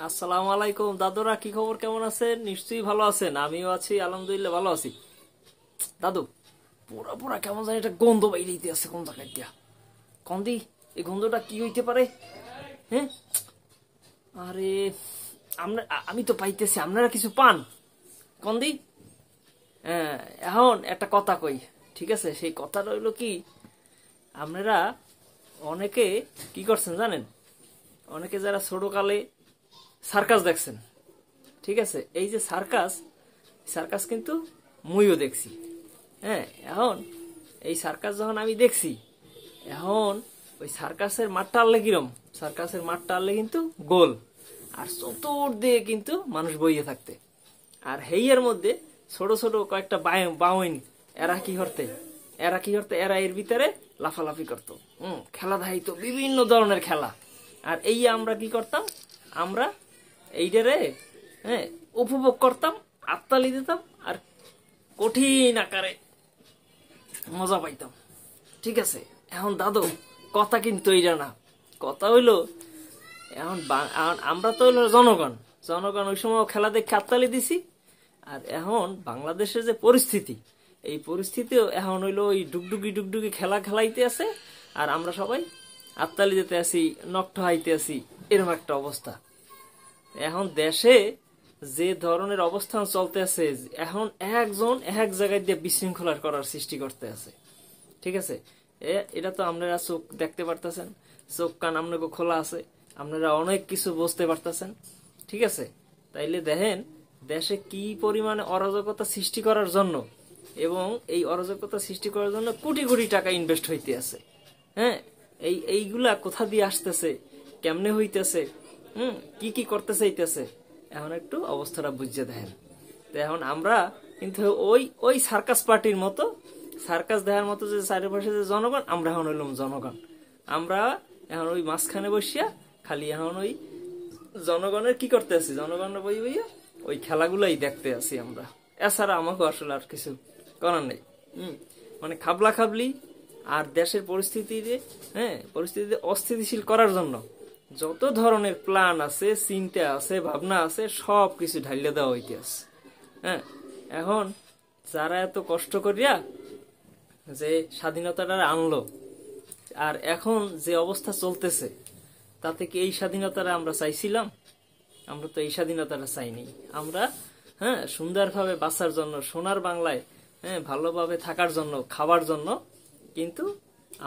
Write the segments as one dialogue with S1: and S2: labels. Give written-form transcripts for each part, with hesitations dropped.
S1: আসসালামু আলাইকুম দাদুরা, কি খবর? কেমন আছেন? নিশ্চয়ই ভালো আছেন। আমিও আছি, আলহামদুলিল্লাহ ভালো আছি। দাদু, পোড়া পোড়া কেমন জানি একটা গন্ধ বাইরেইতে আছে কোন জায়গায় দিয়া। কন্দি, এই গন্ধটা কি হইতে পারে? হ্যাঁ, আরে আমি তো পাইতেছি, আপনারা কিছু পান? কন্দি, হ্যাঁ। এখন একটা কথা কই, ঠিক আছে? সেই কথাটা হইলো কি, আপনারা অনেকে কি করছেন জানেন? অনেকে যারা ছোটকালে সার্কাস দেখছেন, ঠিক আছে? এই যে সার্কাস, সার্কাস কিন্তু মুইও দেখছি। হ্যাঁ, এখন এই সার্কাস যখন আমি দেখছি, এখন ওই সার্কাসের মাঠটা আনলে কিরম, সার্কাসের মাঠটা আনলে কিন্তু গোল, আর চতুর্দিকে কিন্তু মানুষ বইয়ে থাকতে, আর হেইয়ের মধ্যে ছোট ছোট কয়েকটা বাউইন, এরা কি করতে এরা এর ভিতরে লাফালাফি করতো, খেলা দেখাইতো, বিভিন্ন ধরনের খেলা। আর এই আমরা কি করতাম, আমরা এইটারে, হ্যাঁ, উপভোগ করতাম, আত্মালি দিতাম, আর কঠিন আকারে মজা পাইতাম। ঠিক আছে? এখন দাদু, কথা কিন্তু এইটা না, কথা হইলো এখন আমরা তো হইলো জনগণ। জনগণ ওই সময় খেলা দেখে হাততালি দিছি। আর এখন বাংলাদেশের যে পরিস্থিতি, এই পরিস্থিতিও এখন হইলো ওই ডুগডুগি ডুগডুগি খেলা খেলাইতে আছে, আর আমরা সবাই হাততালি দিতে আছি, নকট হাইতে আছি, এরকম একটা অবস্থা। এখন দেশে যে ধরনের অবস্থান চলতে আছে, এখন একজন এক জায়গায় দিয়ে বিশৃঙ্খলা করার সৃষ্টি করতে আছে। ঠিক আছে? এটা তো আপনারা চোখ দেখতে পারতেছেন, চোখ কান আপনাকে খোলা আছে, আপনারা অনেক কিছু বুঝতে পারতেছেন। ঠিক আছে? তাইলে দেখেন দেশে কি পরিমাণে অরাজকতা সৃষ্টি করার জন্য, এবং এই অরাজকতা সৃষ্টি করার জন্য কোটি কোটি টাকা ইনভেস্ট হইতে আছে। হ্যাঁ, এইগুলা কোথা দিয়ে আসতেছে, কেমনে হইতেছে, কি কি করতে চাইতেছে, এখন একটু অবস্থাটা বুঝে দেখেন। তো এখন আমরা কিন্তু ওই ওই সার্কাস পার্টির মতো, সার্কাস দেখার মতো যে চারিপাশে যে জনগণ, আমরা এখন হইলাম জনগণ। আমরা এখন ওই মাঝখানে বসিয়া খালি এখন ওই জনগণের কি করতে আছি, জনগণের বই বইয়া ওই খেলাগুলাই দেখতে আছি আমরা। এছাড়া আমাকে আসলে আর কিছু করার নেই। মানে খাবলা খাবলি আর দেশের পরিস্থিতিতে, হ্যাঁ, পরিস্থিতিতে অস্থিতিশীল করার জন্য যত ধরনের প্ল্যান আছে, চিন্তা আছে, ভাবনা আছে, সব কিছু ঢালিয়ে দেওয়া হইতে আছে। হ্যাঁ, এখন যারা এত কষ্ট করিয়া যে স্বাধীনতাটা আনলো, আর এখন যে অবস্থা চলতেছে, তাতে কি এই স্বাধীনতাটা আমরা চাইছিলাম? আমরা তো এই স্বাধীনতাটা চাইনি। আমরা, হ্যাঁ, সুন্দরভাবে বাঁচার জন্য, সোনার বাংলায়, হ্যাঁ, ভালোভাবে থাকার জন্য, খাবার জন্য কিন্তু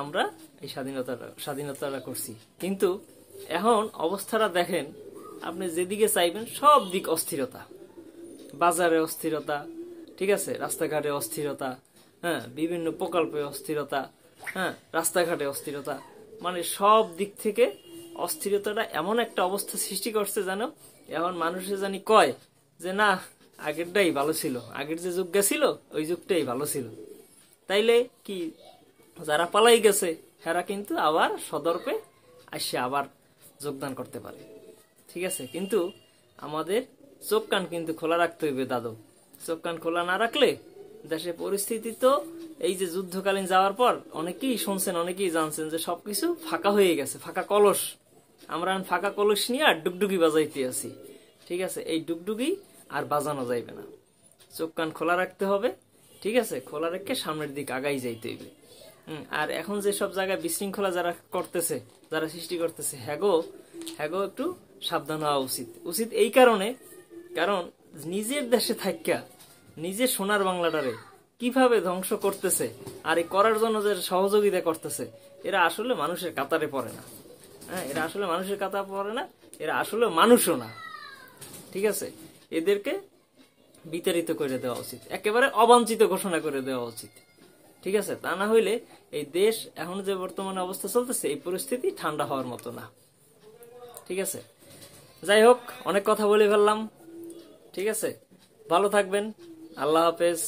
S1: আমরা এই স্বাধীনতাটা করছি। কিন্তু এখন অবস্থাটা দেখেন, আপনি যেদিকে চাইবেন সব দিক অস্থিরতা, বাজারে অস্থিরতা, ঠিক আছে, রাস্তাঘাটে অস্থিরতা, হ্যাঁ, বিভিন্ন প্রকল্পে অস্থিরতা, হ্যাঁ, রাস্তাঘাটে অস্থিরতা, মানে সব দিক থেকে অস্থিরতাটা এমন একটা অবস্থা সৃষ্টি করছে, জানো, এখন মানুষে জানি কয় যে না, আগেরটাই ভালো ছিল, আগের যে যুগ গেছিল ওই যুগটাই ভালো ছিল। তাইলে কি, যারা পালাই গেছে হেরা কিন্তু আবার সদর্পে আসে আবার যোগদান করতে পারে। ঠিক আছে? কিন্তু আমাদের চোখ কান কিন্তু খোলা রাখতে হইবে দাদু। চোখ কান খোলা না রাখলে দেশের পরিস্থিতি তো, এই যে যুদ্ধকালীন যাওয়ার পর অনেকেই শুনছেন, অনেকেই জানছেন যে সবকিছু ফাঁকা হয়ে গেছে, ফাঁকা কলস। আমরা ফাঁকা কলস নিয়ে আর ডুগডুগি বাজাইতে আছি। ঠিক আছে? এই ডুগডুগি আর বাজানো যাইবে না, চোখ কান খোলা রাখতে হবে। ঠিক আছে? খোলা রেখে সামনের দিক আগাই যাইতে হইবে। আর এখন যে সব জায়গায় বিশৃঙ্খলা যারা করতেছে, যারা সৃষ্টি করতেছে, হ্যাগো একটু সাবধান হওয়া উচিত এই কারণে, কারণ নিজের দেশে থাইকা নিজের সোনার বাংলাটারে কিভাবে ধ্বংস করতেছে, আর এই করার জন্য যে সহযোগিতা করতেছে, এরা আসলে মানুষের কাতারে পড়ে না। হ্যাঁ, এরা আসলে মানুষের কাতারে পড়ে না, এরা আসলে মানুষও না। ঠিক আছে? এদেরকে বিতাড়িত করে দেওয়া উচিত, একেবারে অবাঞ্ছিত ঘোষণা করে দেওয়া উচিত। ঠিক আছে? তা না হইলে এই দেশ এখন যে বর্তমানে অবস্থা চলতেছে, এই পরিস্থিতি ঠান্ডা হওয়ার মতো না। ঠিক আছে? যাই হোক, অনেক কথা বলে ফেললাম। ঠিক আছে? ভালো থাকবেন। আল্লাহ হাফেজ।